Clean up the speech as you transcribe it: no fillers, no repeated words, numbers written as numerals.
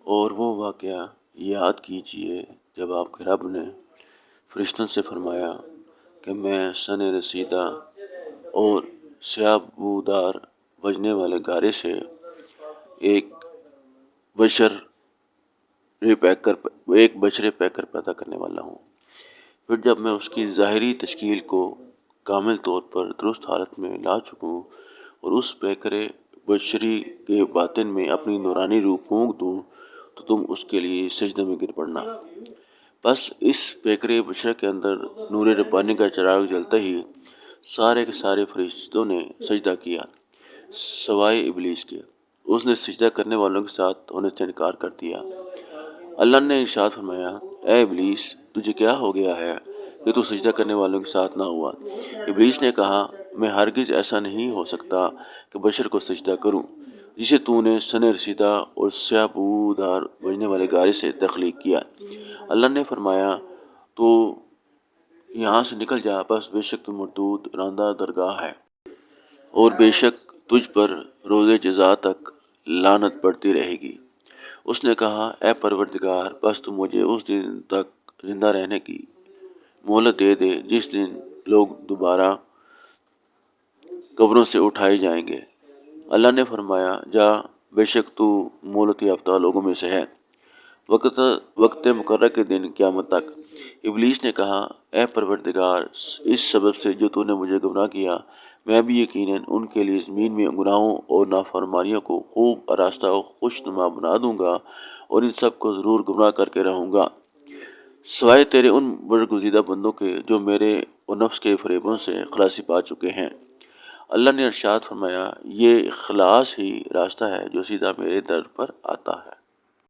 اور وہ واقعہ یاد کیجیے جب آپ کے رب نے فرشتوں سے فرمایا کہ میں سن رسیدہ اور سیاہ بودار بجنے والے گارے سے ایک بشر ایک بچڑے پیدا کرنے والا ہوں۔ پھر جب میں اس کی ظاہری تشکیل کو کامل طور پر درست حالت میں لا چکوں اور اس پیکرے بشری کے باطن میں اپنی نورانی روح پھونک دوں تو تم اس کے لیے سجدے میں گر پڑنا۔ بس اس پیکرے بشر کے اندر نور ربانی کا چراغ جلتے ہی سارے کے سارے فرشتوں نے سجدہ کیا سوائے ابلیس کے۔ اس نے سجدہ کرنے والوں کے ساتھ ہونے سے انکار کر دیا۔ اللہ نے ارشاد فرمایا، اے ابلیس، تجھے کیا ہو گیا ہے کہ تو سجدہ کرنے والوں کے ساتھ نہ ہوا؟ ابلیس نے کہا، میں ہرگز ایسا نہیں ہو سکتا کہ بشر کو سجدہ کروں جسے تو نے سن رسیدہ اور سیاہ بودار بجنے والے گارے سے تخلیق کیا۔ اللہ نے فرمایا، تو یہاں سے نکل جا، بس بے شک تو مردود راندہ درگاہ ہے اور بے شک تجھ پر روز جزا تک لعنت پڑتی رہے گی۔ اس نے کہا، اے پروردگار، بس تو مجھے اس دن تک زندہ رہنے کی مہلت دے دے جس دن لوگ دوبارہ قبروں سے اٹھائے جائیں گے۔ اللہ نے فرمایا، جا، بے شک تو مہلت یافتہ لوگوں میں سے ہے، وقت مقررہ کے دن قیامت تک۔ ابلیس نے کہا، اے پروردگار، اس سبب سے جو تو نے مجھے گمراہ کیا، میں بھی یقیناً ان کے لیے زمین میں گناہوں اور نافرمانیوں کو خوب آراستہ و خوشنما بنا دوں گا اور ان سب کو ضرور گمراہ کر کے رہوں گا، سوائے تیرے ان برگزیدہ بندوں کے جو میرے اور نفس کے فریبوں سے خلاصی پا چکے ہیں۔ اللہ نے ارشاد فرمایا، یہ خلاص ہی راستہ ہے جو سیدھا میرے در پر آتا ہے۔